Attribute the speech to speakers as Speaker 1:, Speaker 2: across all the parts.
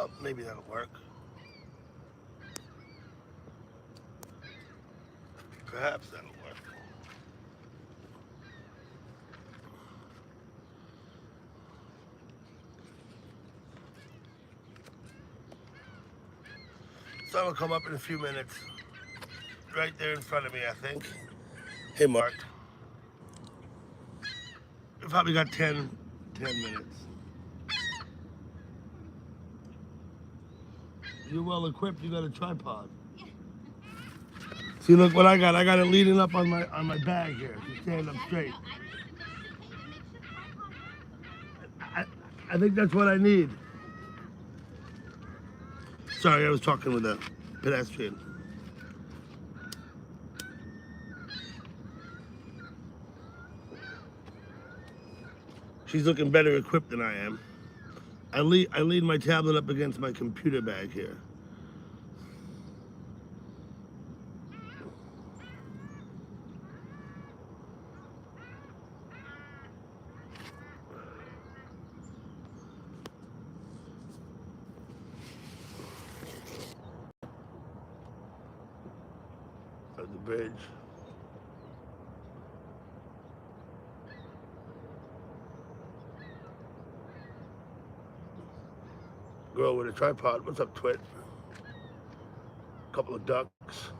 Speaker 1: Well, maybe that'll work. Perhaps that'll work. Sun will come up in a few minutes. Right there in front of me, I think. Hey, Mark. We probably got 10 minutes. You're well equipped. You got a tripod. See, look what I got. I got it leaning up on my bag here. To stand up straight. I, I think that's what I need. Sorry, I was talking with a pedestrian. She's looking better equipped than I am. I lean my tablet up against my computer bag here. At the bridge. Girl with a tripod. What's up, Twit? Couple of ducks.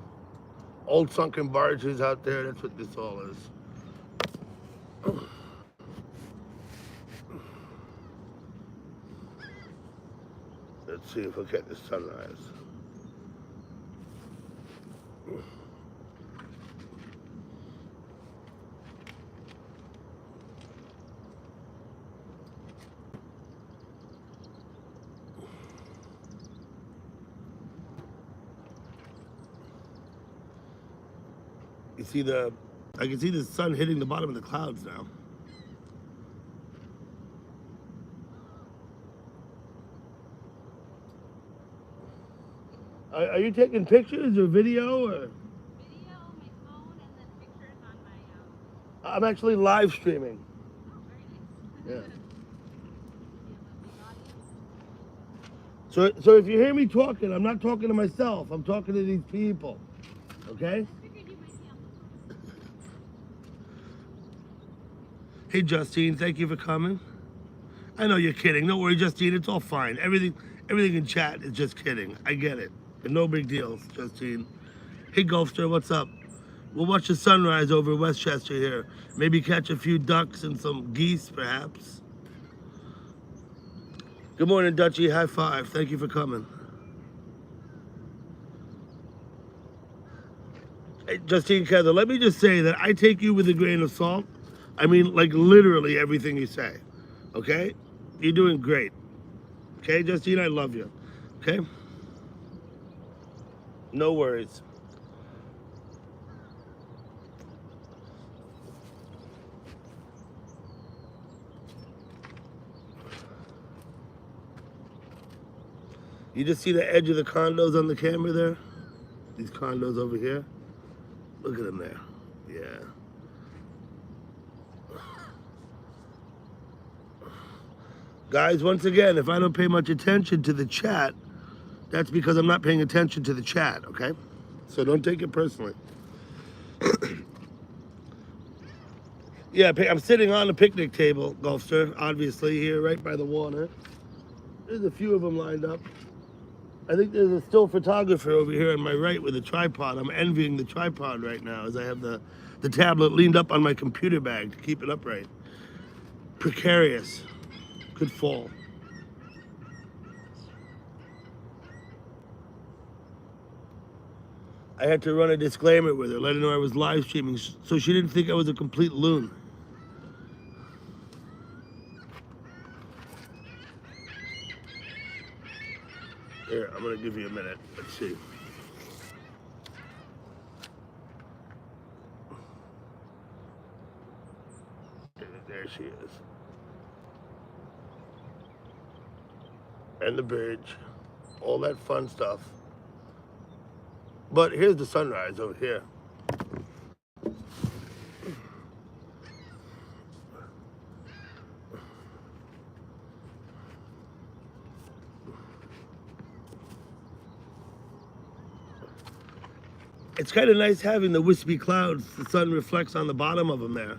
Speaker 1: Old sunken barges out there. That's what this all is. Let's see if we'll get the sunrise. You see I can see the sun hitting the bottom of the clouds now. Are you taking pictures or video or?
Speaker 2: Video, my phone, and then pictures on my.
Speaker 1: I'm actually live streaming.
Speaker 2: Oh, very nice.
Speaker 1: Yeah.
Speaker 2: You have a big audience.
Speaker 1: So if you hear me talking, I'm not talking to myself. I'm talking to these people. Okay?
Speaker 2: I figured you might be on the phone.
Speaker 1: Hey, Justine, thank you for coming. I know you're kidding. Don't worry, Justine. It's all fine. Everything in chat is just kidding. I get it. But no big deal, Justine. Hey, Gulfster, what's up? We'll watch the sunrise over Westchester here. Maybe catch a few ducks and some geese, perhaps. Good morning, Dutchie. High five. Thank you for coming. Hey, Justine Kether, let me just say that I take you with a grain of salt. I mean, like literally everything you say. Okay? You're doing great. Okay, Justine, I love you. Okay? No worries. You just see the edge of the condos on the camera there? These condos over here? Look at them there. Yeah. Guys, once again, if I don't pay much attention to the chat, that's because I'm not paying attention to the chat, okay? So don't take it personally. Yeah, I'm sitting on a picnic table, Gulfster, obviously, here right by the water. There's a few of them lined up. I think there's a still photographer over here on my right with a tripod. I'm envying the tripod right now as I have the tablet leaned up on my computer bag to keep it upright. Precarious. Could fall. I had to run a disclaimer with her, let her know I was live streaming so she didn't think I was a complete loon. Here, I'm gonna give you a minute. Let's see. There she is. And the bridge. All that fun stuff. But here's the sunrise over here. It's kind of nice having the wispy clouds. The sun reflects on the bottom of them there.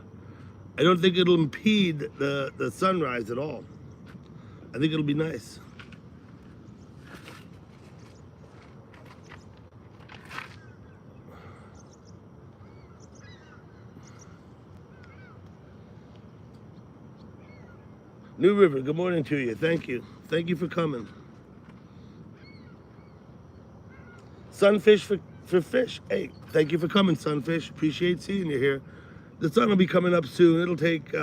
Speaker 1: I don't think it'll impede the sunrise at all. I think it'll be nice. New River, good morning to you. Thank you. Thank you for coming. Sunfish for fish. Hey, thank you for coming, Sunfish. Appreciate seeing you here. The sun will be coming up soon. It'll take,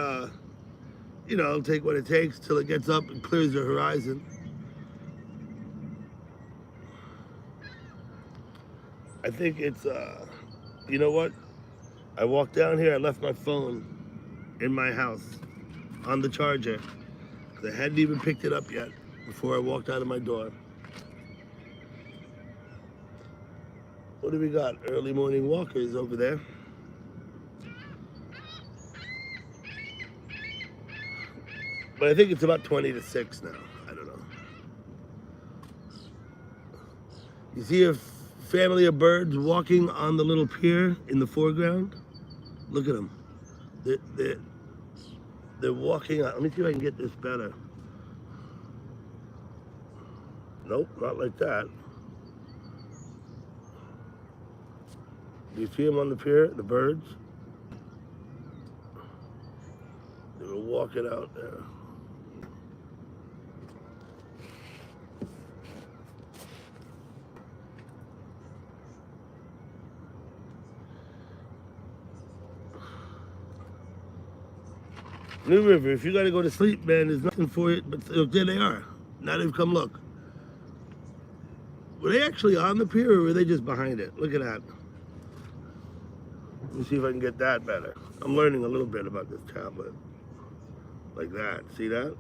Speaker 1: it'll take what it takes till it gets up and clears the horizon. I think it's, you know what? I walked down here, I left my phone in my house on the charger. I hadn't even picked it up yet before I walked out of my door. What do we got? Early morning walkers over there. But I think it's about 20 to 6 now. I don't know. You see a family of birds walking on the little pier in the foreground? Look at them. They're walking on. Let me see if I can get this better. Nope, not like that. Do you see them on the pier, the birds? They were walking out there. New River, if you gotta go to sleep, man, there's nothing for it, but look, there they are. Now they've come look. Were they actually on the pier or were they just behind it? Look at that. Let me see if I can get that better. I'm learning a little bit about this tablet. Like that, see that?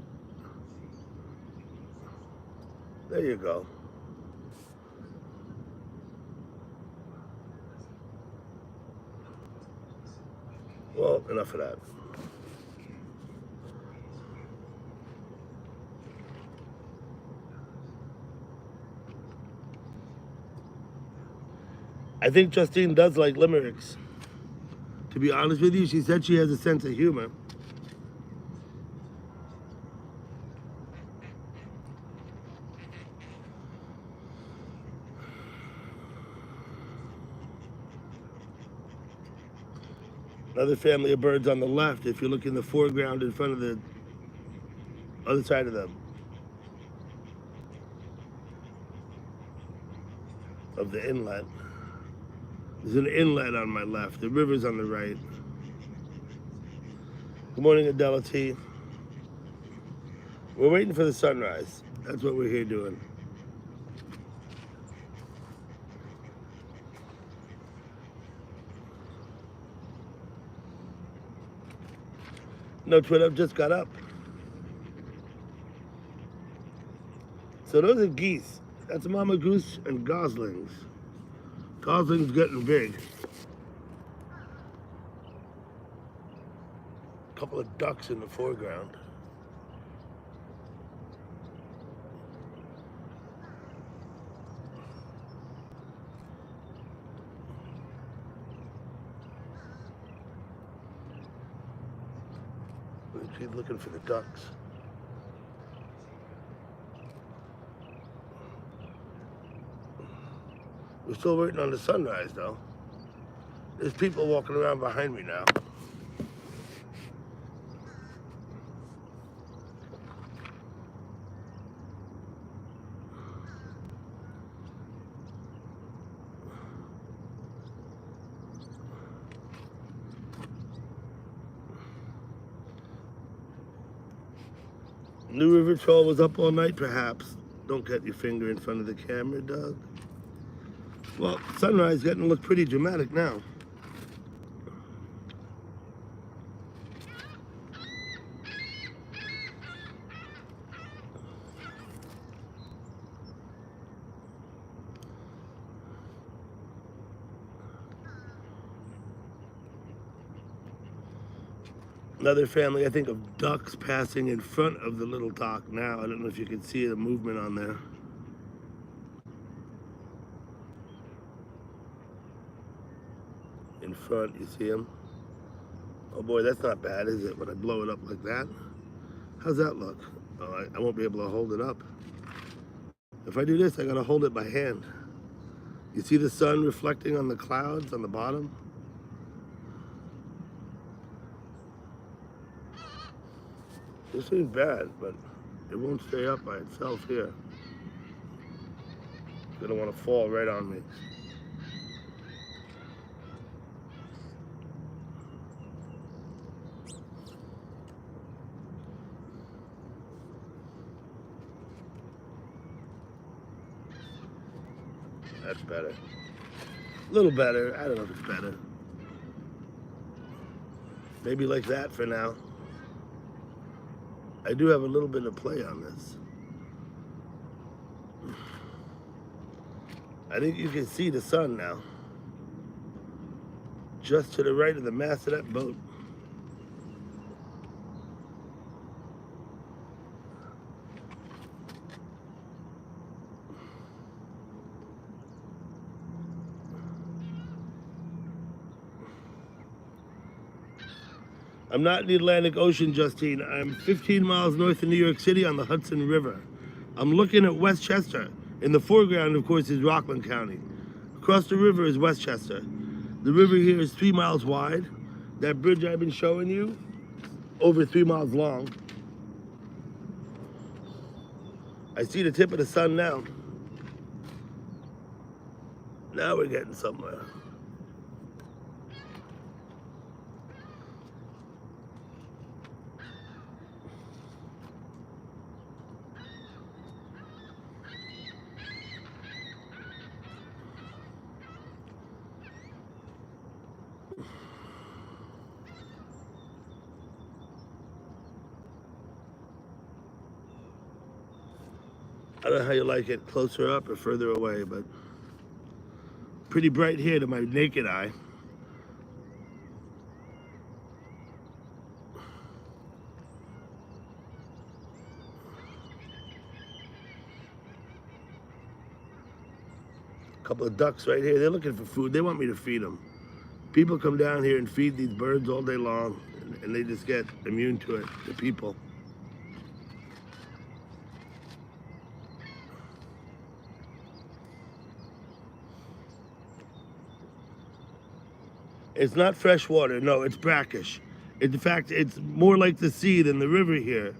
Speaker 1: There you go. Well, enough of that. I think Justine does like limericks. To be honest with you, she said she has a sense of humor. Another family of birds on the left, if you look in the foreground in front of the other side of the inlet. There's an inlet on my left. The river's on the right. Good morning, Adela T. We're waiting for the sunrise. That's what we're here doing. No, Twitter just got up. So those are geese. That's mama goose and goslings. Gosling's getting big. A couple of ducks in the foreground. She's looking for the ducks. We're still waiting on the sunrise, though. There's people walking around behind me now. New River Troll was up all night, perhaps. Don't get your finger in front of the camera, Doug. Well, sunrise getting to look pretty dramatic now. Another family, I think, of ducks passing in front of the little dock now. I don't know if you can see the movement on there. front, you see them? Oh boy, that's not bad, is it? When I blow it up like that. How's that look? Oh, I won't be able to hold it up. If I do this, I gotta hold it by hand. You see the sun reflecting on the clouds on the bottom? This ain't bad, but it won't stay up by itself here. It's gonna wanna fall right on me. That's better. A little better. I don't know if it's better. Maybe like that for now. I do have a little bit of play on this. I think you can see the sun now. Just to the right of the mast of that boat. I'm not in the Atlantic Ocean, Justine. I'm 15 miles north of New York City on the Hudson River. I'm looking at Westchester. In the foreground, of course, is Rockland County. Across the river is Westchester. The river here is 3 miles wide. That bridge I've been showing you, over 3 miles long. I see the tip of the sun now. Now we're getting somewhere. I don't know how you like it, closer up or further away, but pretty bright here to my naked eye. A couple of ducks right here. They're looking for food. They want me to feed them. People come down here and feed these birds all day long, and they just get immune to it, the people. It's not fresh water. No, it's brackish. In fact, it's more like the sea than the river here.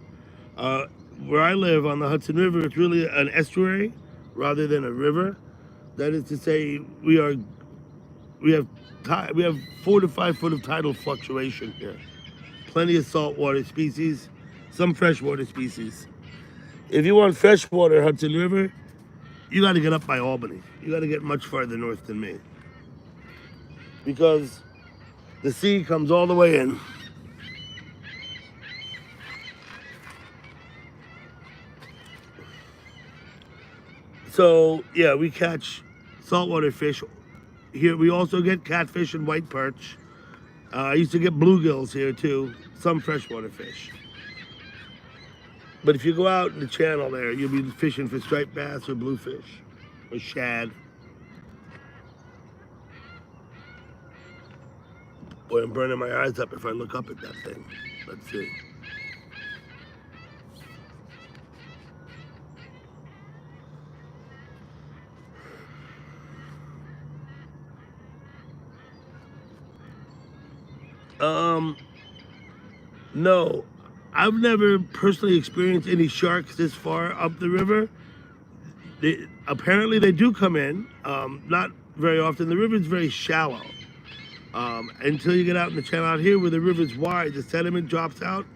Speaker 1: Where I live on the Hudson River, it's really an estuary rather than a river. That is to say, we have 4 to 5 foot of tidal fluctuation here. Plenty of saltwater species, some freshwater species. If you want freshwater Hudson River, you got to get up by Albany. You got to get much farther north than me, because the sea comes all the way in. So yeah, we catch saltwater fish here. We also get catfish and white perch. I used to get bluegills here too, some freshwater fish. But if you go out in the channel there, you'll be fishing for striped bass or bluefish or shad. Boy, I'm burning my eyes up if I look up at that thing. Let's see. No, I've never personally experienced any sharks this far up the river. Apparently they do come in, not very often. The river's very shallow. Until you get out in the channel out here where the river's wide, the sediment drops out,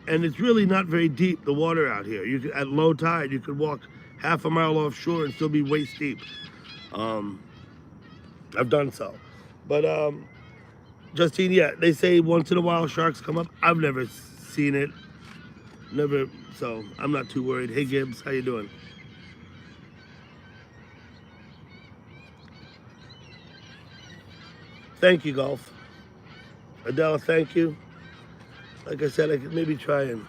Speaker 1: and it's really not very deep, the water out here. At low tide, you could walk half a mile offshore and still be waist deep. I've done so. But Justine, yeah, they say once in a while sharks come up. I've never seen it. Never, so I'm not too worried. Hey Gibbs, how you doing? Thank you, Golf. Adela, thank you. Like I said, I could maybe try and...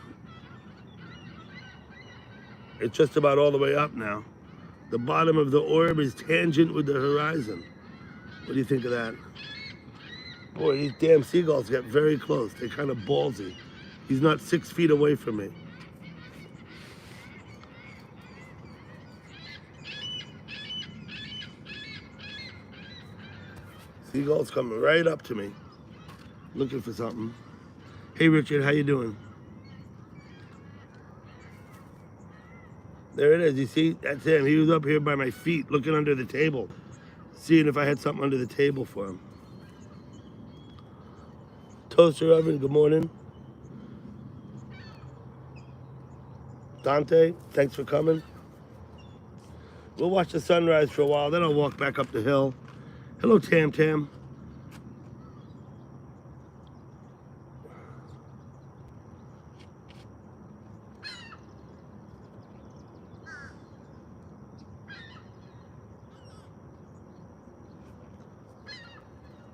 Speaker 1: It's just about all the way up now. The bottom of the orb is tangent with the horizon. What do you think of that? Boy, these damn seagulls get very close. They're kind of ballsy. He's not 6 feet away from me. Seagulls coming right up to me, looking for something. Hey, Richard, how you doing? There it is. You see? That's him. He was up here by my feet, looking under the table, seeing if I had something under the table for him. Toaster oven, good morning. Dante, thanks for coming. We'll watch the sunrise for a while, then I'll walk back up the hill. Hello, Tam Tam.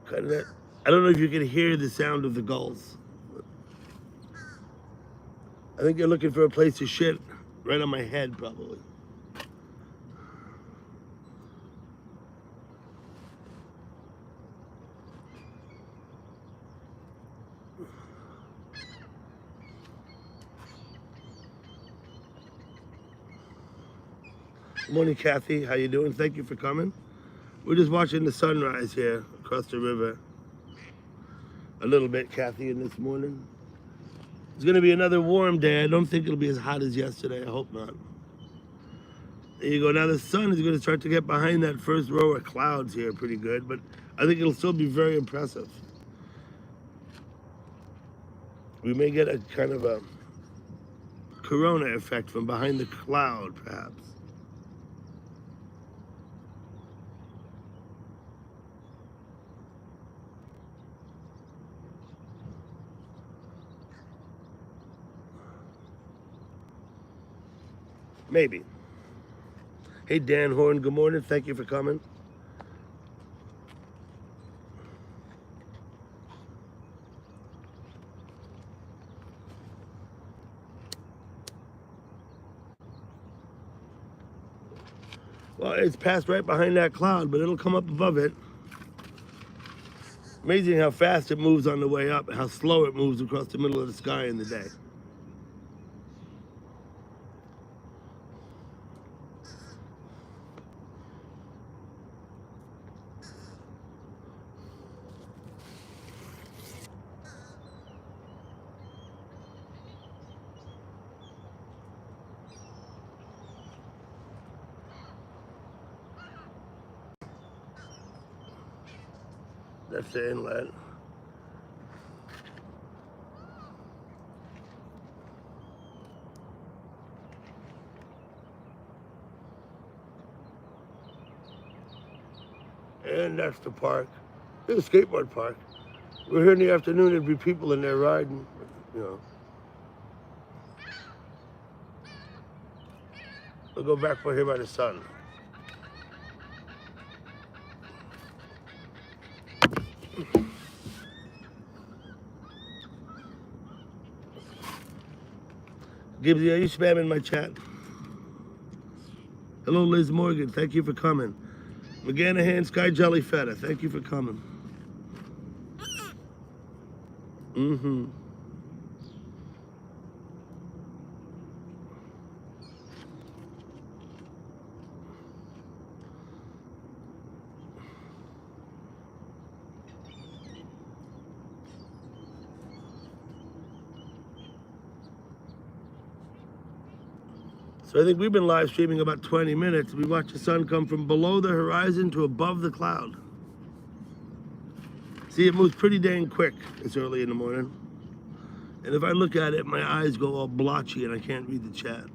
Speaker 1: Kind of that. I don't know if you can hear the sound of the gulls. I think they're looking for a place to shit right on my head, probably. Good morning, Kathy. How you doing? Thank you for coming. We're just watching the sunrise here across the river. A little bit, Kathy, in this morning. It's going to be another warm day. I don't think it'll be as hot as yesterday. I hope not. There you go. Now the sun is going to start to get behind that first row of clouds here pretty good, but I think it'll still be very impressive. We may get a kind of a corona effect from behind the cloud, perhaps. Maybe. Hey, Dan Horn, good morning. Thank you for coming. Well, it's passed right behind that cloud, but it'll come up above it. Amazing how fast it moves on the way up, and how slow it moves across the middle of the sky in the day. That's the inlet. And that's the park. It's a skateboard park. We're here in the afternoon, there'd be people in there riding, you know. We'll go back over here by the sun. Gibbsy, are you spamming my chat? Hello, Liz Morgan. Thank you for coming. McGanahan, Sky Jelly Feta. Thank you for coming. Mm-hmm. So I think we've been live streaming about 20 minutes. We watch the sun come from below the horizon to above the cloud. See, it moves pretty dang quick. It's early in the morning. And if I look at it, my eyes go all blotchy and I can't read the chat.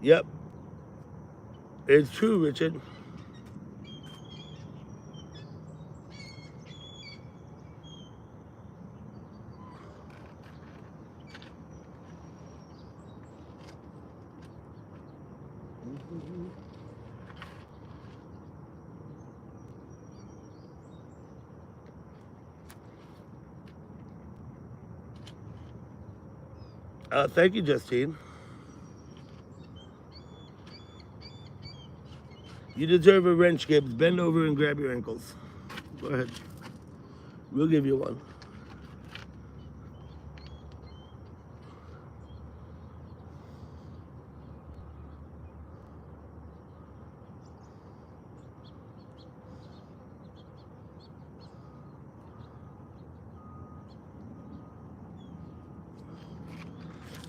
Speaker 1: Yep. It's true, Richard. Thank you, Justine. You deserve a wrench, Gibbs. Bend over and grab your ankles. Go ahead. We'll give you one.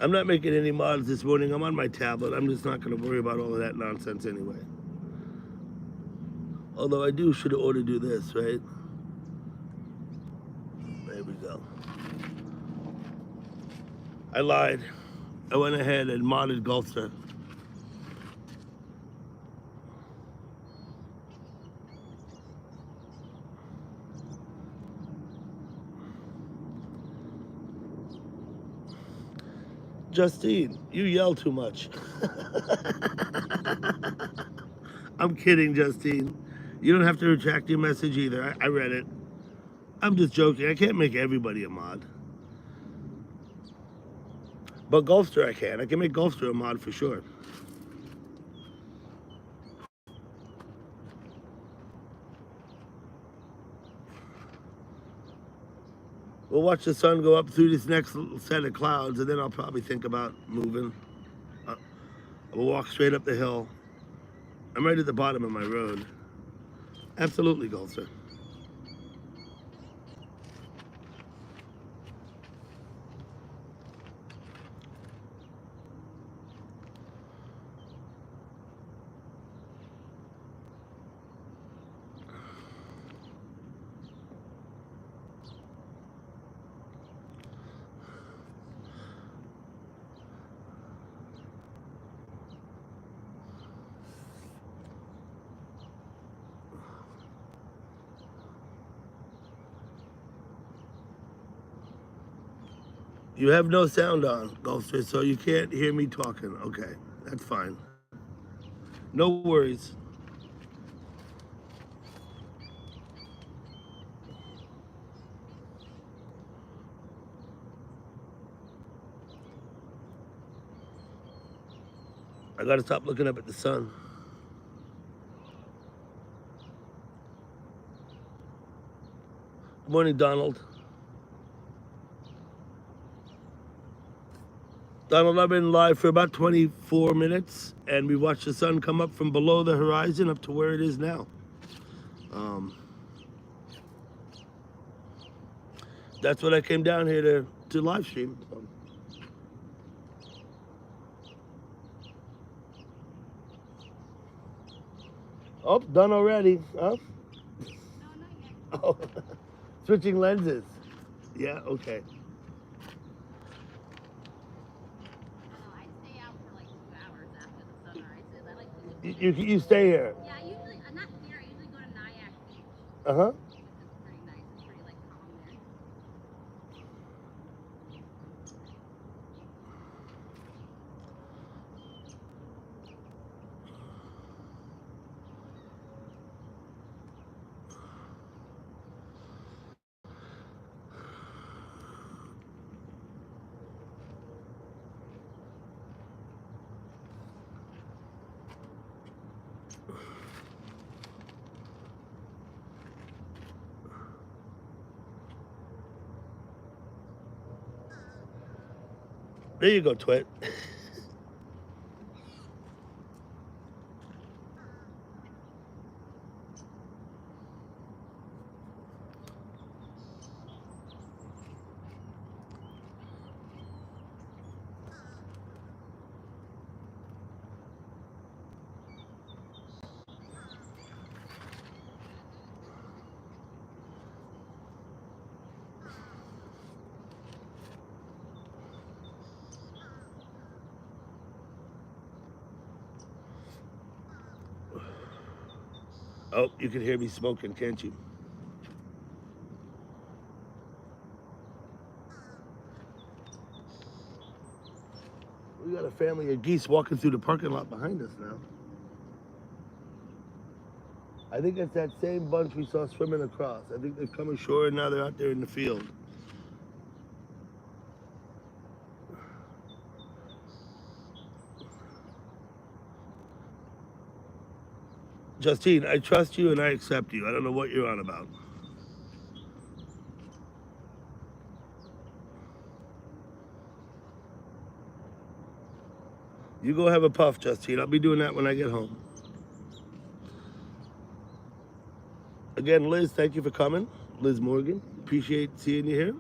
Speaker 1: I'm not making any mods this morning. I'm on my tablet. I'm just not going to worry about all of that nonsense anyway. Although I should ought to do this, right? There we go. I lied. I went ahead and modded Gulfster. Justine, you yell too much. I'm kidding, Justine. You don't have to retract your message either. I read it. I'm just joking. I can't make everybody a mod. But Gulfster I can. I can make Gulfster a mod for sure. We'll watch the sun go up through this next set of clouds, and then I'll probably think about moving. We'll walk straight up the hill. I'm right at the bottom of my road. Absolutely, Gulfster. You have no sound on, Gulfster, so you can't hear me talking. Okay, that's fine. No worries. I gotta stop looking up at the sun. Good morning, Donald. Donald, I've been live for about 24 minutes, and we watched the sun come up from below the horizon up to where it is now. That's what I came down here to live stream. Oh, done already. Huh?
Speaker 2: No, not yet.
Speaker 1: Oh, switching lenses. Yeah, okay.
Speaker 2: I stay out for like 2 hours after the sun rises. I like to look.
Speaker 1: You stay here.
Speaker 2: Yeah, usually I'm not here. I usually go to Nyack Beach,
Speaker 1: Uh-huh.
Speaker 2: which is pretty nice. It's pretty like calm there.
Speaker 1: There you go, Twit. Oh, you can hear me smoking, can't you? We got a family of geese walking through the parking lot behind us now. I think it's that same bunch we saw swimming across. I think they've come ashore and now they're out there in the field. Justine, I trust you and I accept you. I don't know what you're on about. You go have a puff, Justine. I'll be doing that when I get home. Again, Liz, thank you for coming. Liz Morgan, appreciate seeing you here.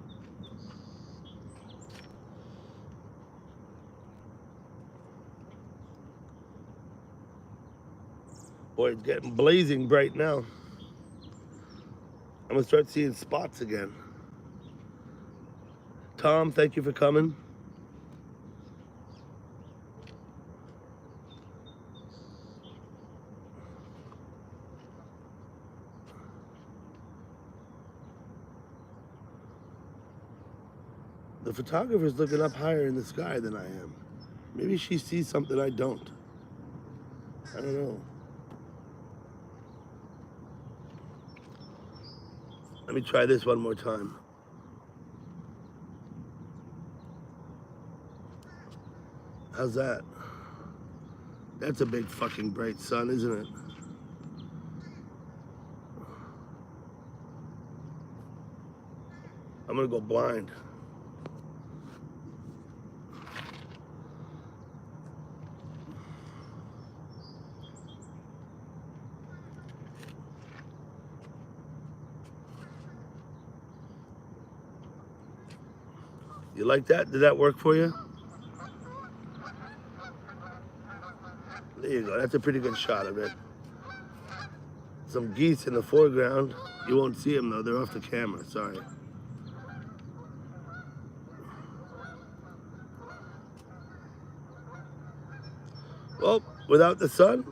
Speaker 1: Boy, it's getting blazing bright now. I'm gonna start seeing spots again. Tom, thank you for coming. The photographer's looking up higher in the sky than I am. Maybe she sees something I don't. I don't know. Let me try this one more time. How's that? That's a big fucking bright sun, isn't it? I'm gonna go blind. You like that? Did that work for you? There you go. That's a pretty good shot of it. Some geese in the foreground. You won't see them though. They're off the camera. Sorry. Well, without the sun,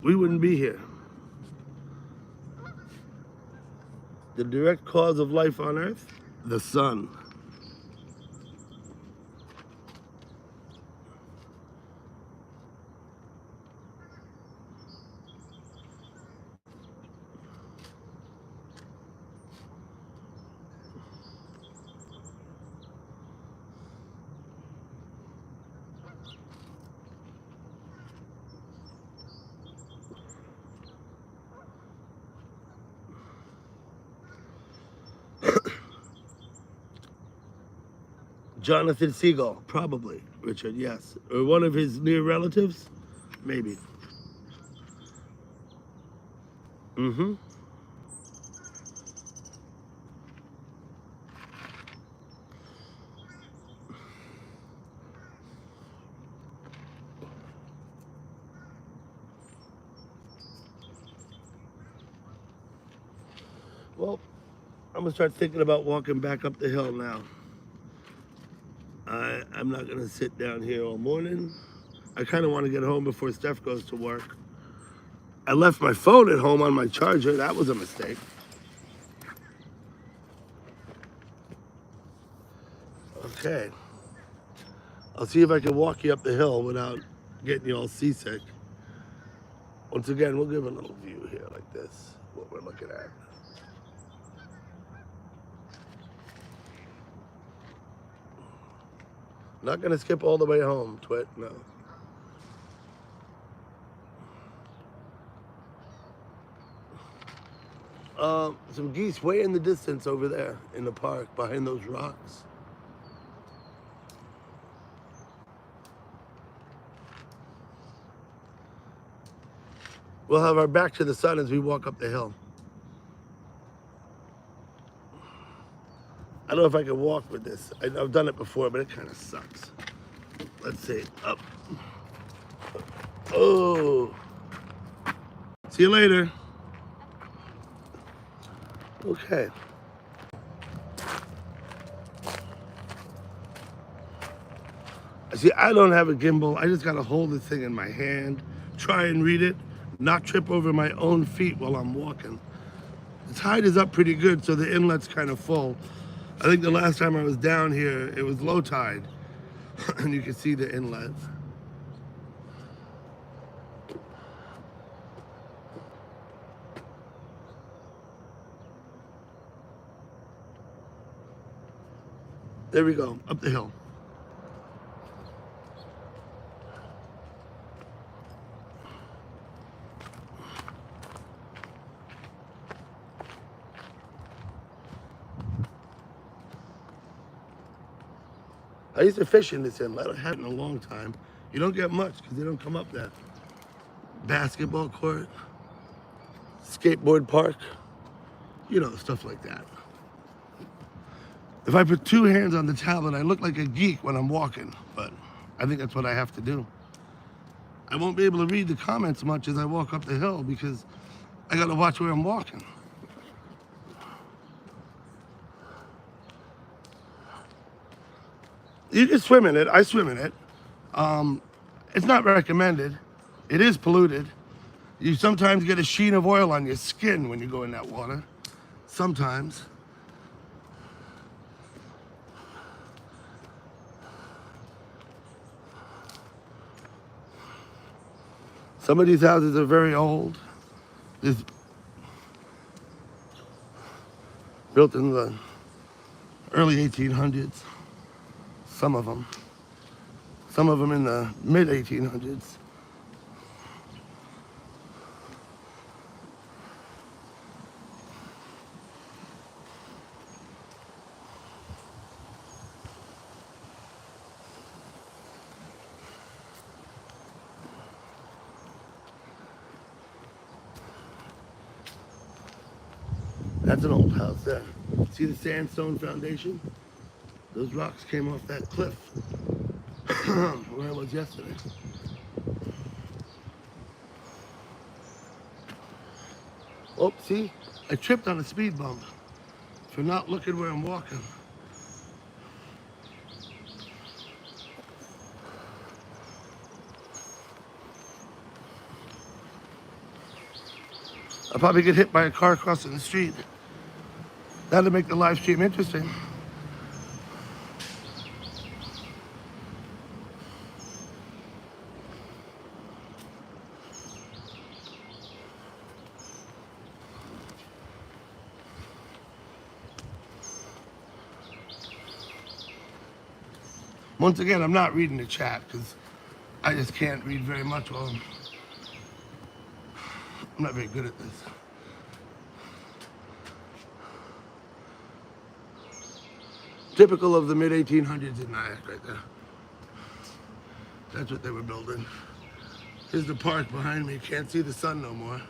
Speaker 1: we wouldn't be here. The direct cause of life on Earth? The sun. Jonathan Seagull, probably. Richard, yes. Or one of his near relatives? Maybe. Mm-hmm. Well, I'm gonna start thinking about walking back up the hill now. I'm not gonna sit down here all morning. I kind of want to get home before Steph goes to work. I left my phone at home on my charger. That was a mistake. Okay. I'll see if I can walk you up the hill without getting you all seasick. Once again, we'll give a little view here like this, what we're looking at. Not gonna skip all the way home, Twit, no. Some geese way in the distance over there in the park behind those rocks. We'll have our back to the sun as we walk up the hill. I don't know if I can walk with this. I've done it before, but it kind of sucks. Let's see, up. Oh. See you later. Okay. See, I don't have a gimbal. I just gotta hold this thing in my hand, try and read it, not trip over my own feet while I'm walking. The tide is up pretty good, so the inlet's kind of full. I think the last time I was down here, it was low tide, and you can see the inlet. There we go, up the hill. I used to fish in this inlet. I haven't in a long time. You don't get much because they don't come up there. Basketball court, skateboard park, you know, stuff like that. If I put two hands on the tablet, I look like a geek when I'm walking, but I think that's what I have to do. I won't be able to read the comments much as I walk up the hill because I gotta watch where I'm walking. You can swim in it. I swim in it. It's not recommended. It is polluted. You sometimes get a sheen of oil on your skin when you go in that water. Sometimes. Some of these houses are very old. It's built in the early 1800s. Some of them. Some of them in the mid 1800s. That's an old house there. See the sandstone foundation? Those rocks came off that cliff where I was yesterday. Oh, see? I tripped on a speed bump for not looking where I'm walking. I'll probably get hit by a car crossing the street. That'll make the live stream interesting. Once again, I'm not reading the chat because I just can't read very much. Well, I'm not very good at this. Typical of the mid 1800s in Nyack right there. That's what they were building. Here's the park behind me. Can't see the sun no more.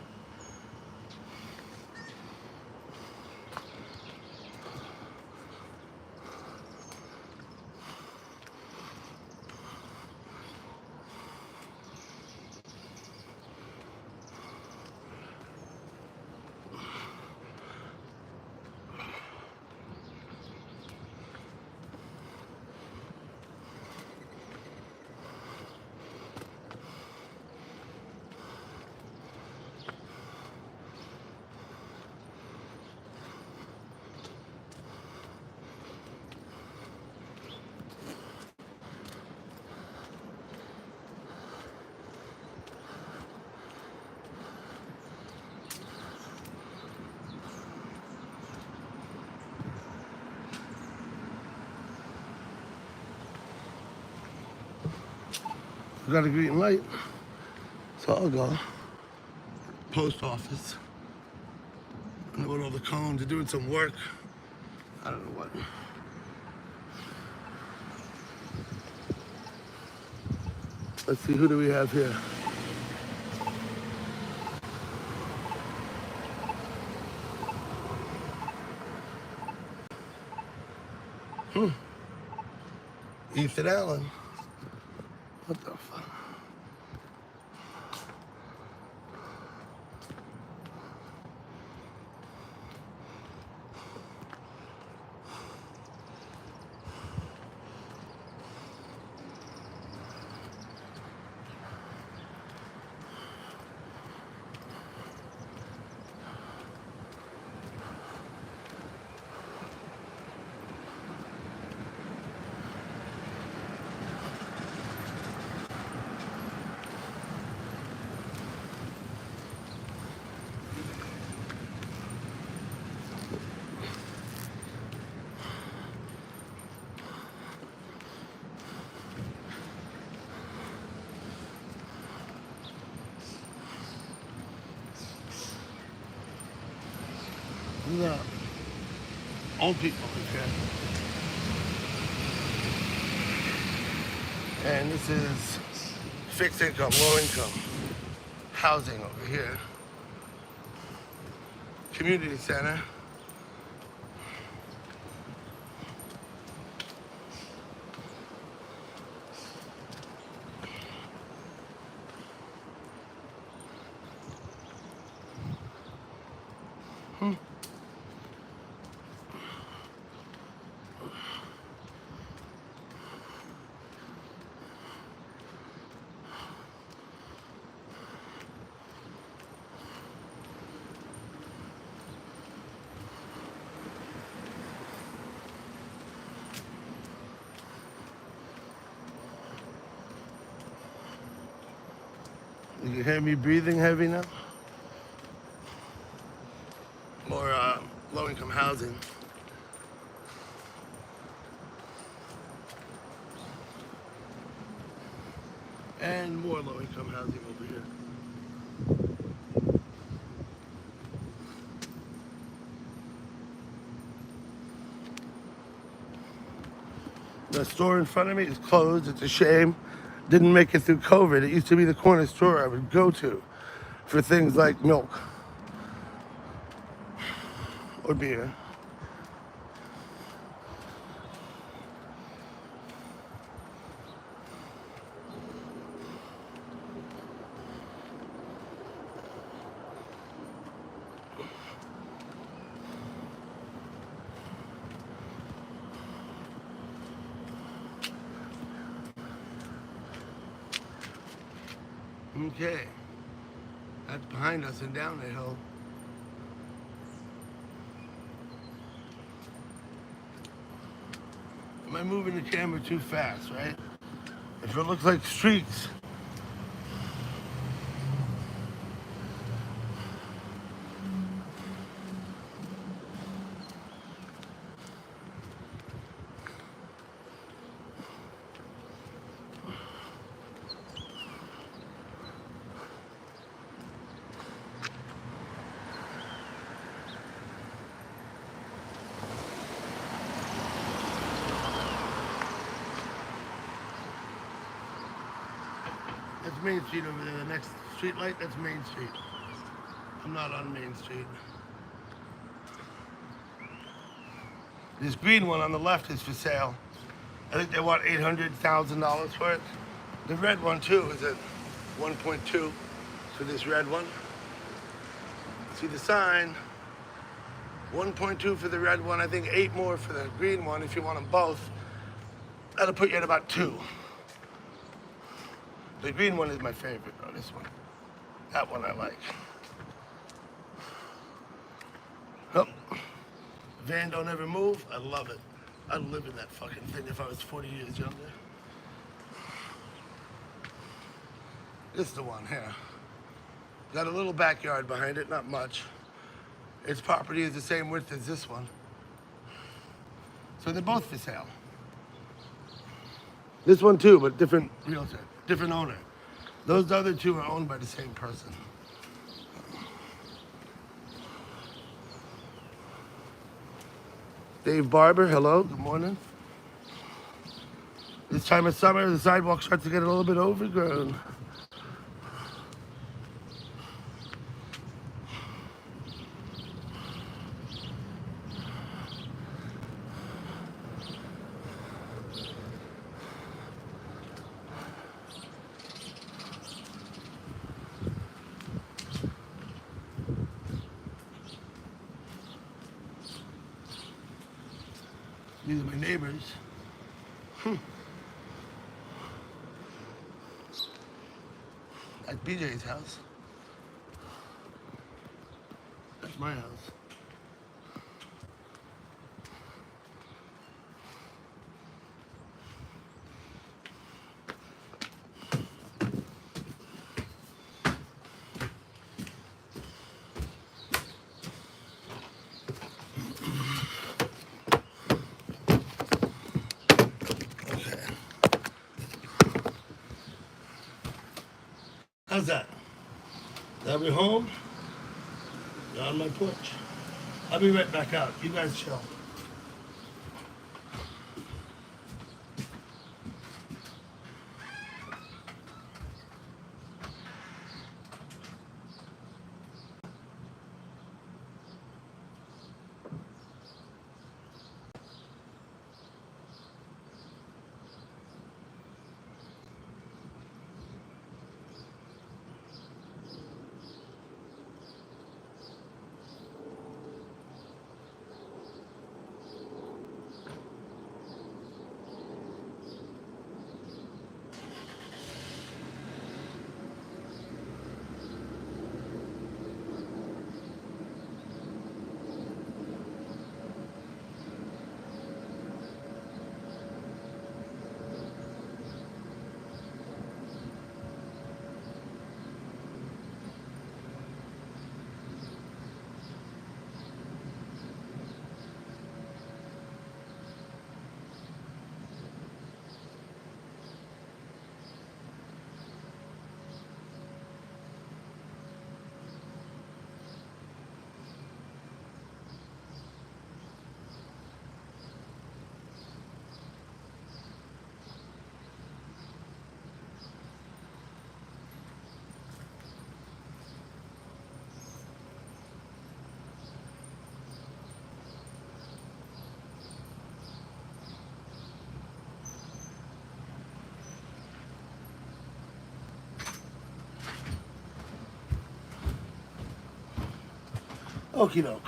Speaker 1: We got a green light, so I'll go. Post office. I know what all the cones are doing some work. I don't know what. Let's see, who do we have here? Ethan Allen. What the fuck? Look, old people, okay? And this is fixed income, low income housing over here. Community center. You can hear me breathing heavy now. More low-income housing. And more low-income housing over here. The store in front of me is closed. It's a shame. Didn't make it through COVID. It used to be the corner store I would go to for things like milk or beer. Okay, that's behind us and down the hill. Am I moving the camera too fast, right? If it looks like streaks, that's Main Street over there. The next street light, that's Main Street. I'm not on Main Street. This green one on the left is for sale. I think they want $800,000 for it. The red one too is at 1.2 for this red one. See the sign? 1.2 for the red one. I think 8 more for the green one if you want them both. That'll put you at about 2. The green one is my favorite, though, this one. That one I like. Oh, van don't ever move. I love it. I'd live in that fucking thing if I was 40 years younger. This is the one here. Got a little backyard behind it, not much. Its property is the same width as this one. So they're both for sale. This one too, but different realtor, different owner. Those other two are owned by the same person. Dave Barber, hello, good morning. This time of summer, the sidewalk starts to get a little bit overgrown. These are my neighbors. That's BJ's house. That's my house. How's that? Now we're home. You're on my porch. I'll be right back out. You guys chill. Okie doke.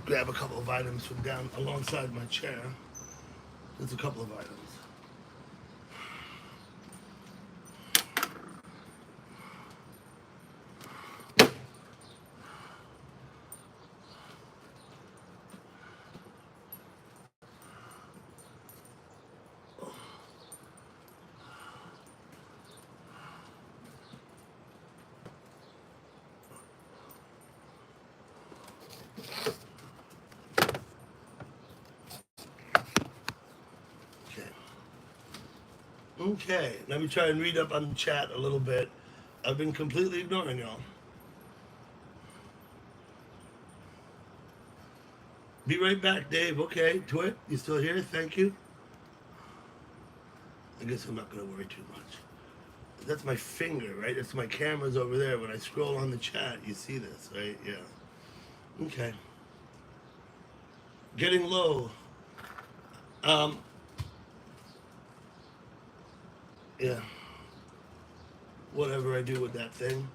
Speaker 1: Grab a couple of items from down alongside my chair. There's a couple of items. Okay, let me try and read up on the chat a little bit. I've been completely ignoring y'all. Be right back, Dave. Okay, Twit, you still here? Thank you. I guess I'm not going to worry too much. That's my finger, right? That's my camera's over there. When I scroll on the chat, you see this, right? Yeah. Okay. Getting low. Yeah. Whatever I do with that thing.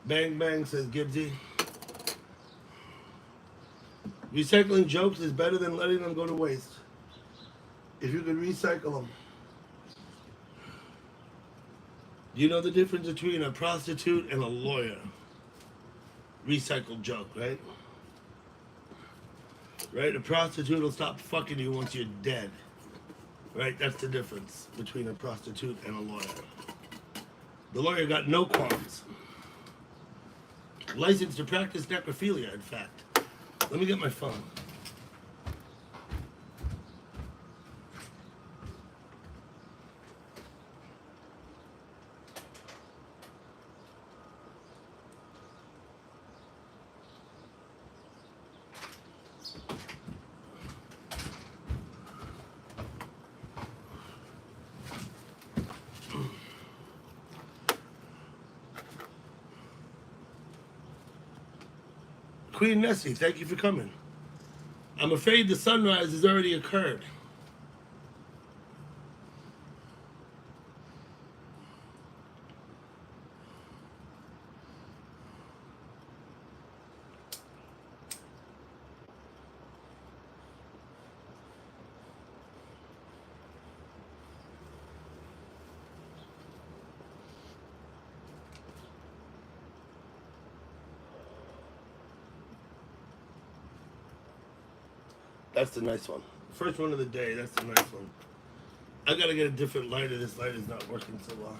Speaker 1: Bang Bang says Gibbsy. Recycling jokes is better than letting them go to waste. If you could recycle them. Do you know the difference between a prostitute and a lawyer? Recycled joke, right? Right? A prostitute will stop fucking you once you're dead. Right? That's the difference between a prostitute and a lawyer. The lawyer got no qualms. Licensed to practice necrophilia, in fact. Let me get my phone. Queen Nessie, thank you for coming. I'm afraid the sunrise has already occurred. That's the nice one. First one of the day, that's the nice one. I gotta get a different lighter. This lighter's not working so well.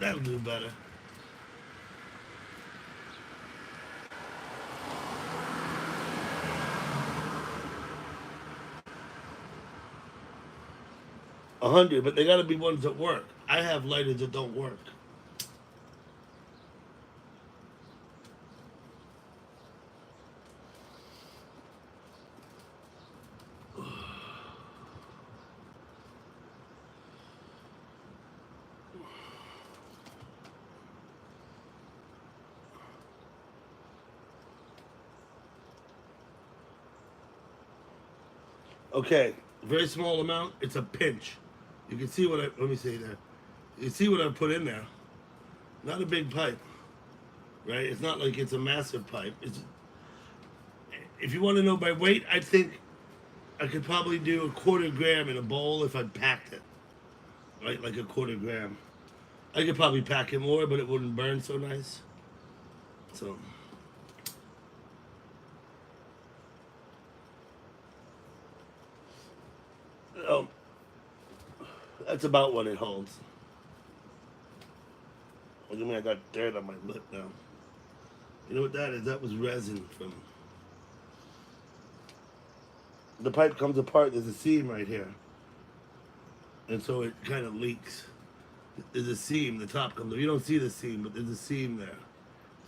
Speaker 1: That'll do better. $100, but they gotta be ones that work. I have lighters that don't work. Okay, very small amount. It's a pinch. You can see what let me see there. You see what I put in there. Not a big pipe, right? It's not like it's a massive pipe. If you want to know by weight, I think I could probably do a 1/4 gram in a bowl if I packed it, right? Like a 1/4 gram. I could probably pack it more, but it wouldn't burn so nice. So. Oh, that's about what it holds. Look at me, I got dirt on my lip now. You know what that is? That was resin from... The pipe comes apart, there's a seam right here. And so it kind of leaks. There's a seam, the top comes up. You don't see the seam, but there's a seam there.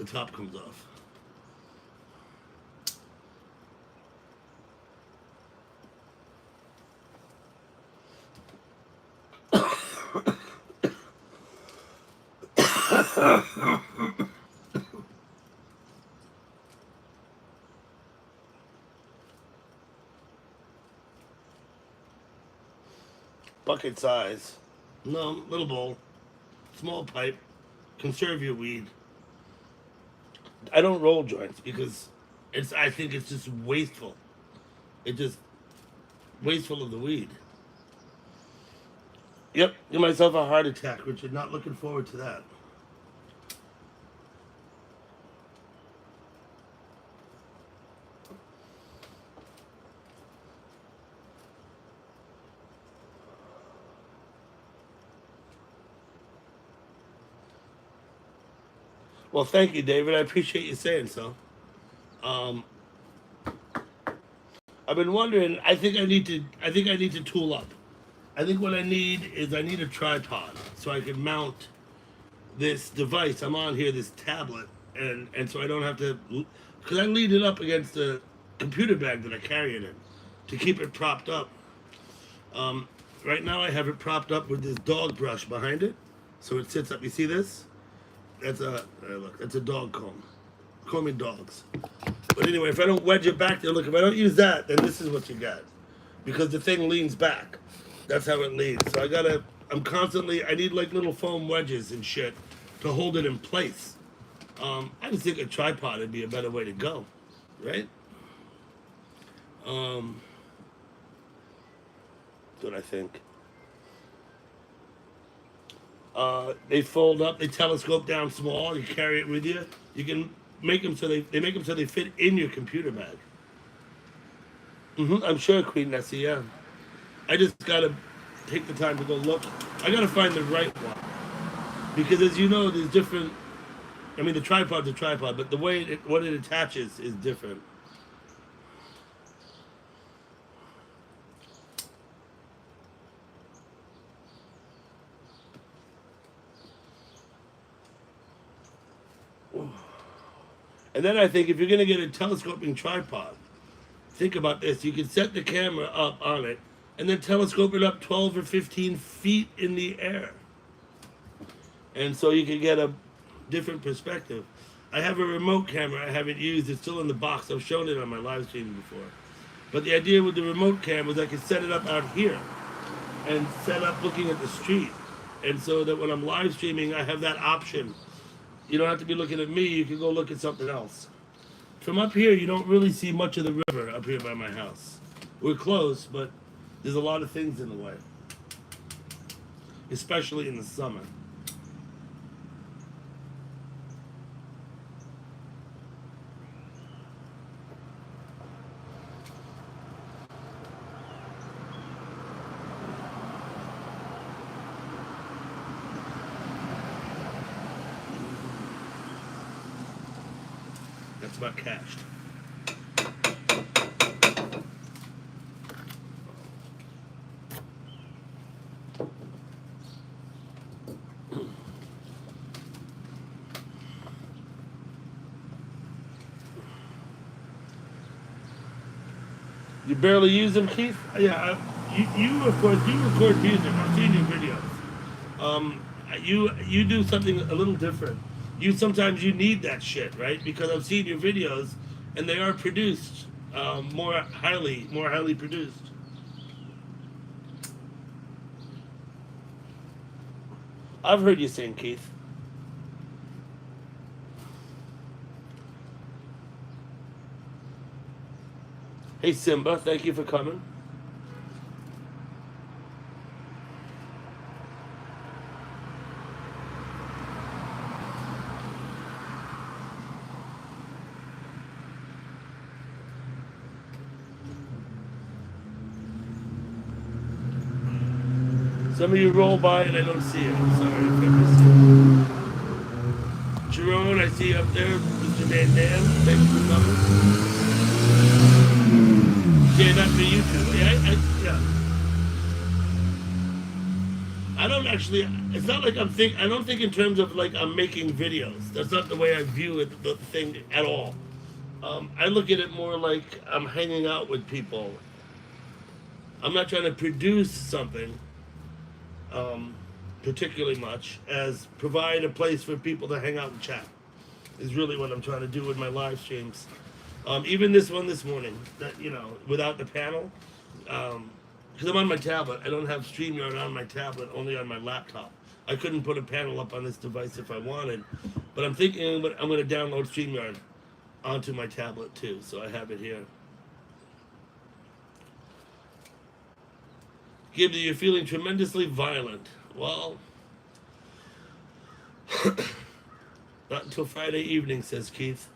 Speaker 1: the top comes off. Bucket size. No, little bowl. Small pipe. Conserve your weed. I don't roll joints because I think it's just wasteful. It just wasteful of the weed. Yep, give myself a heart attack, Richard. Not looking forward to that. Well, thank you, David. I appreciate you saying so. Um, I've been wondering. I think I need to. I think I need to tool up. I think what I need is I need a tripod so I can mount this device I'm on here, this tablet, and so I don't have to, because I lean it up against the computer bag that I carry it in to keep it propped up. Right now I have it propped up with this dog brush behind it, so it sits up. You see this? That's a look. That's a dog comb. Combing dogs. But anyway, if I don't wedge it back there, look. If I don't use that, then this is what you got, because the thing leans back. That's how it leans. So I'm constantly. I need like little foam wedges and shit to hold it in place. I just think a tripod would be a better way to go, right? That's what I think. They fold up, they telescope down small, you carry it with you. You can make them so they make them so they fit in your computer bag. I'm sure, Queen Nessie, yeah. I just gotta take the time to go look. I gotta find the right one. Because as you know, there's different, I mean, the tripod's a tripod, but the way what it attaches is different. And then I think if you're going to get a telescoping tripod, think about this. You can set the camera up on it and then telescope it up 12 or 15 feet in the air. And so you can get a different perspective. I have a remote camera I haven't used. It's still in the box. I've shown it on my live stream before. But the idea with the remote camera is I can set it up out here and set up looking at the street. And so that when I'm live streaming, I have that option. You don't have to be looking at me. You can go look at something else. From up here, you don't really see much of the river up here by my house. We're close, but there's a lot of things in the way, especially in the summer. That's about cashed. You barely use them, Keith? Yeah, you of course, you record music. I've seen your videos. You do something a little different. Sometimes you need that shit, right? Because I've seen your videos, and they are produced more highly produced. I've heard you sing, Keith. Hey Simba, thank you for coming. Some of you roll by and I don't see it. I'm sorry if I miss it. Jerome, I see you up there. Mr. Van Dam, thanks for coming. Yeah, that's for you too. Yeah, I don't actually. It's not like I don't think in terms of like I'm making videos. That's not the way I view it. The thing at all. I look at it more like I'm hanging out with people. I'm not trying to produce something um, particularly much as provide a place for people to hang out and chat. Is really what I'm trying to do with my live streams. Even this one this morning, that without the panel, because I'm on my tablet. I don't have StreamYard on my tablet, only on my laptop. I couldn't put a panel up on this device if I wanted, but I'm thinking I'm going to download StreamYard onto my tablet too, so I have it here. Gibbs, you're feeling tremendously violent. Well, not until Friday evening, says Keith.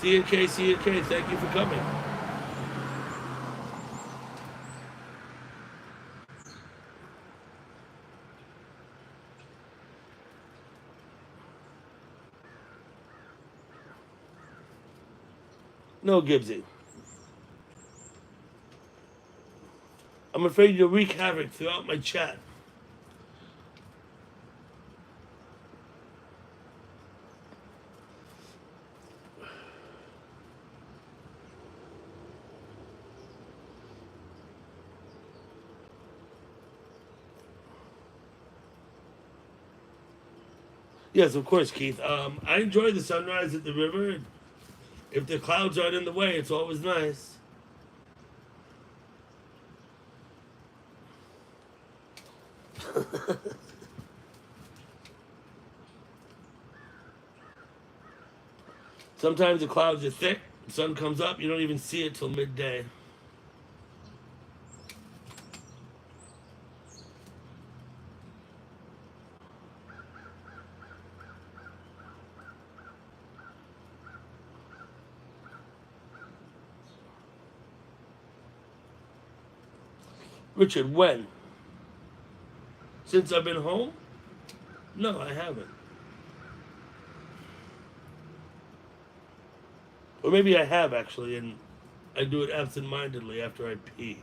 Speaker 1: CNK, thank you for coming. No, Gibbsy. I'm afraid you'll wreak havoc throughout my chat. Yes, of course, Keith. I enjoy the sunrise at the river. If the clouds aren't in the way, it's always nice. Sometimes the clouds are thick, the sun comes up, you don't even see it till midday. Richard, when? Since I've been home? No, I haven't. Or maybe I have actually, and I do it absent-mindedly after I pee.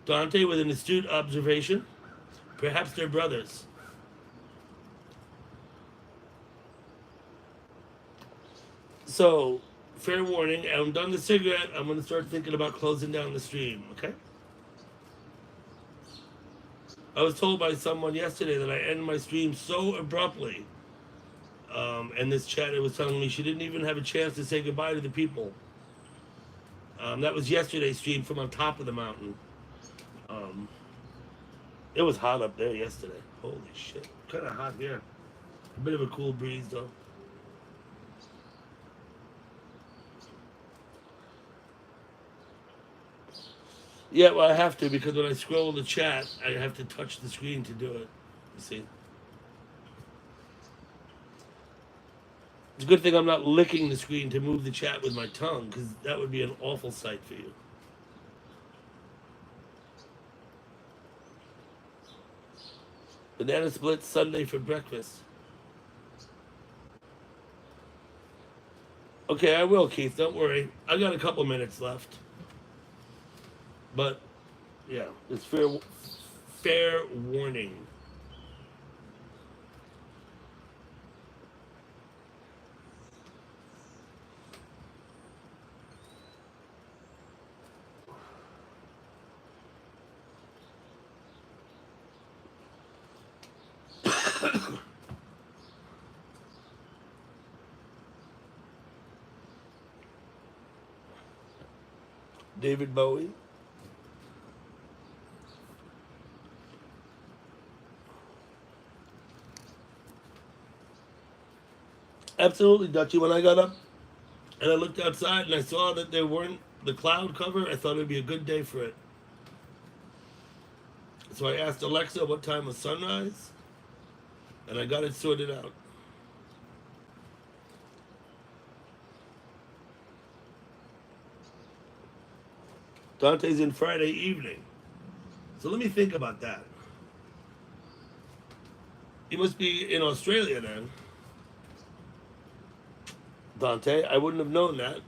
Speaker 1: Dante with an astute observation. Perhaps they're brothers. So, fair warning, I'm done the cigarette. I'm going to start thinking about closing down the stream, okay? I was told by someone yesterday that I end my stream so abruptly. And this chatter was telling me she didn't even have a chance to say goodbye to the people. That was yesterday's stream from on top of the mountain. It was hot up there yesterday. Holy shit. Kind of hot here. A bit of a cool breeze, though. Yeah, well, I have to because when I scroll the chat, I have to touch the screen to do it. You see? It's a good thing I'm not licking the screen to move the chat with my tongue because that would be an awful sight for you. Banana split Sunday for breakfast. Okay, I will, Keith. Don't worry. I got a couple minutes left. But, yeah, it's fair warning. David Bowie. Absolutely, Dutchy. When I got up and I looked outside and I saw that there weren't the cloud cover, I thought it would be a good day for it. So I asked Alexa what time was sunrise, and I got it sorted out. Dante's in Friday evening. So let me think about that. He must be in Australia then. Dante, I wouldn't have known that.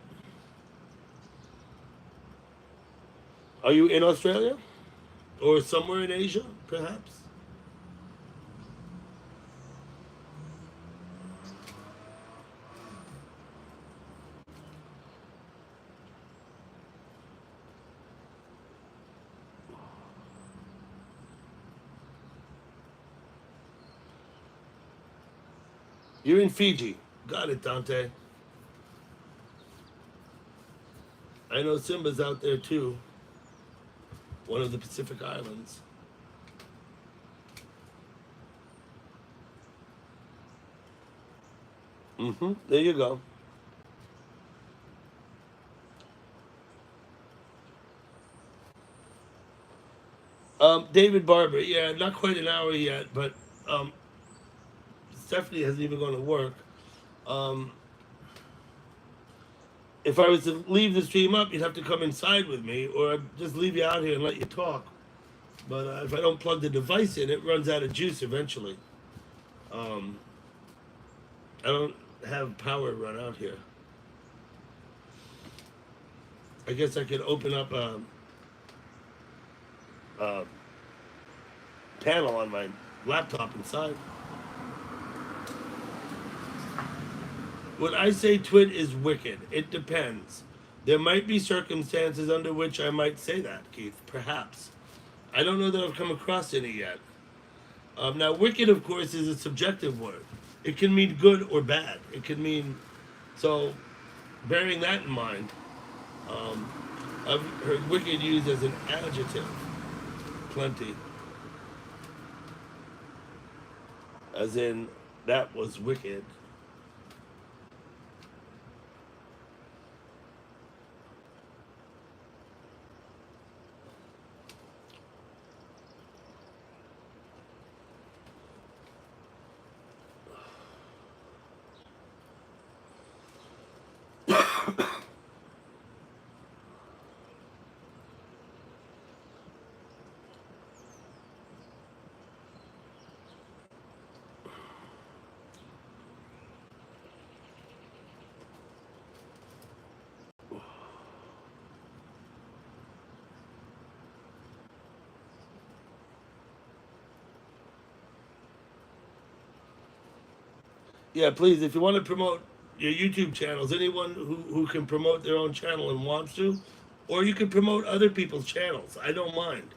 Speaker 1: Are you in Australia? Or somewhere in Asia, perhaps? You're in Fiji. Got it, Dante. I know Simba's out there too. One of the Pacific Islands. Mm-hmm. There you go. David Barber. Yeah, not quite an hour yet, but um, Stephanie hasn't even gone to work. Um, if I was to leave the stream up, you'd have to come inside with me, or I'd just leave you out here and let you talk. But if I don't plug the device in, it runs out of juice eventually. Um, I don't have power run out here. I guess I could open up a panel on my laptop inside. When I say Twit is wicked, it depends. There might be circumstances under which I might say that, Keith, perhaps. I don't know that I've come across any yet. Now, wicked, of course, is a subjective word. It can mean good or bad. It can mean, so bearing that in mind, um, I've heard wicked used as an adjective plenty. As in, that was wicked. Yeah, please, if you want to promote your YouTube channels, anyone who can promote their own channel and wants to, or you can promote other people's channels. I don't mind.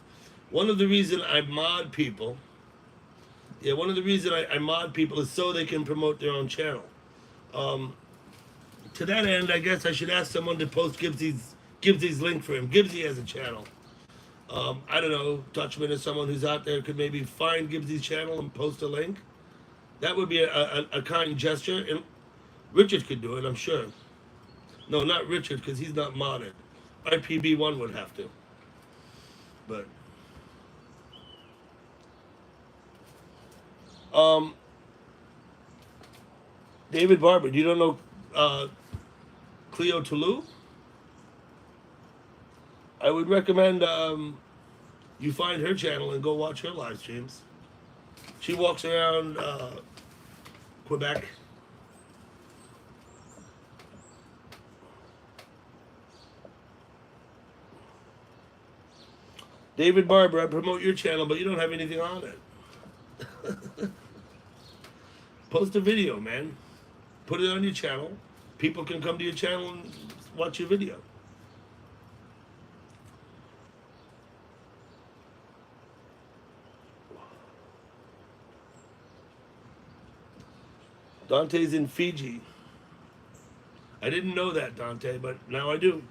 Speaker 1: One of the reason I mod people, yeah, one of the reason I mod people is so they can promote their own channel. Um, to that end, I guess I should ask someone to post Gibbsy's link for him. Gibbsy has a channel. I don't know, Dutchman is someone who's out there could maybe find Gibbsy's channel and post a link. That would be a kind gesture, and Richard could do it, I'm sure. No, not Richard, because he's not modded. IPB1 would have to. But um, David Barber, you don't know Cleo Toulouse? I would recommend you find her channel and go watch her live streams. She walks around Quebec. David Barber, I promote your channel, but you don't have anything on it. Post a video, man. Put it on your channel. People can come to your channel and watch your video. Dante's in Fiji. I didn't know that, Dante, but now I do.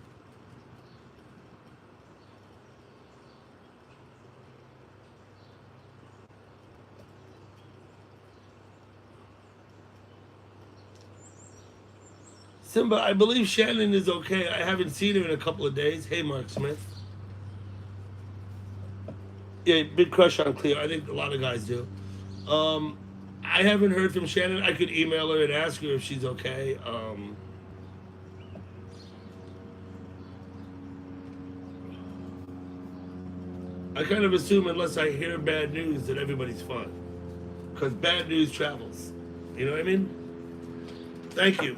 Speaker 1: Simba, I believe Shannon is okay. I haven't seen her in a couple of days. Hey, Mark Smith. Yeah, big crush on Cleo. I think a lot of guys do. Um, I haven't heard from Shannon. I could email her and ask her if she's okay. I kind of assume unless I hear bad news that everybody's fine. Because bad news travels. You know what I mean? Thank you.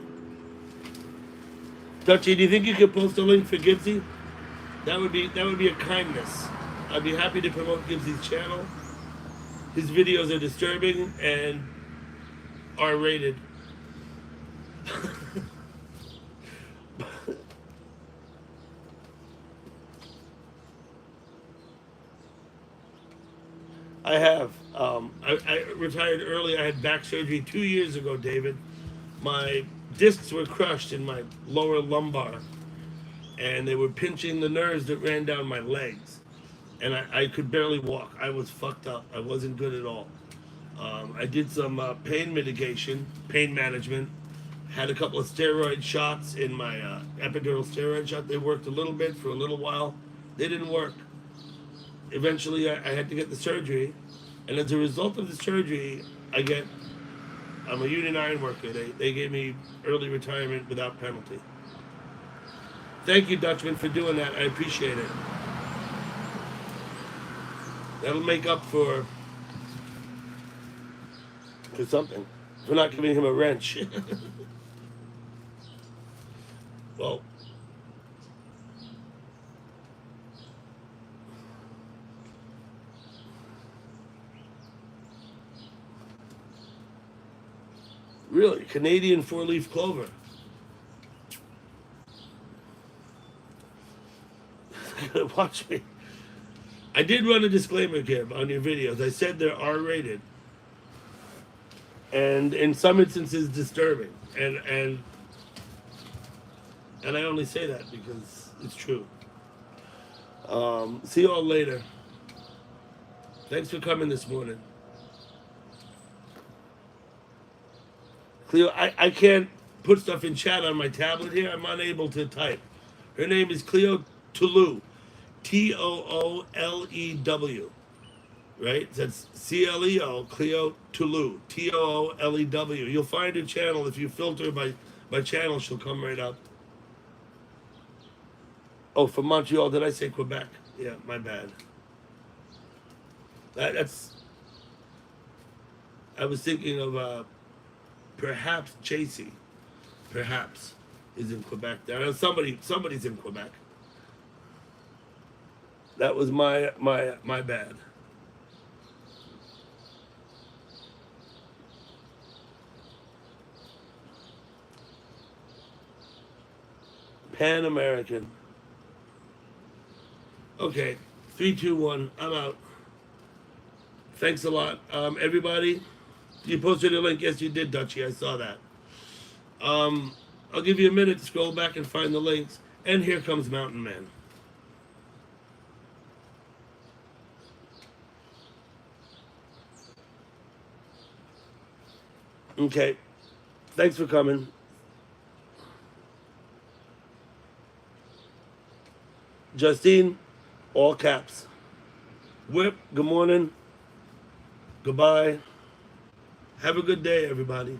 Speaker 1: Dutchie, do you think you could post a link for Gibbsy? That would be a kindness. I'd be happy to promote Gibbsy's channel. His videos are disturbing and are rated. I have. I retired early. I had back surgery 2 years ago, David. My discs were crushed in my lower lumbar, and they were pinching the nerves that ran down my legs. And I could barely walk. I was fucked up. I wasn't good at all. I did some pain mitigation, pain management. Had a couple of steroid shots in my epidural steroid shot. They worked a little bit for a little while. They didn't work. Eventually, I had to get the surgery. And as a result of the surgery, I'm a union iron worker. They gave me early retirement without penalty. Thank you, Dutchman, for doing that. I appreciate it. That'll make up for something. For not giving him a wrench. Well, really, Canadian four-leaf clover. Watch me. I did run a disclaimer, Kim, on your videos. I said they're R-rated, and in some instances disturbing. And I only say that because it's true. See you all later. Thanks for coming this morning. Cleo, I can't put stuff in chat on my tablet here. I'm unable to type. Her name is Cleo Toulew. Toolew. Right? That's Cleo, Cleo Toulew. Toolew. You'll find her channel. If you filter by channel, she'll come right up. Oh, from Montreal. Did I say Quebec? Yeah, my bad. That's. I was thinking of perhaps JC. Perhaps is in Quebec. There, somebody's in Quebec. That was my bad. Pan American. Okay, 3, 2, 1. I'm out. Thanks a lot, everybody. You posted a link. Yes, you did, Dutchie. I saw that. I'll give you a minute to scroll back and find the links. And here comes Mountain Man. Okay. Thanks for coming. Justine, all caps. Whip, good morning. Goodbye. Have a good day, everybody.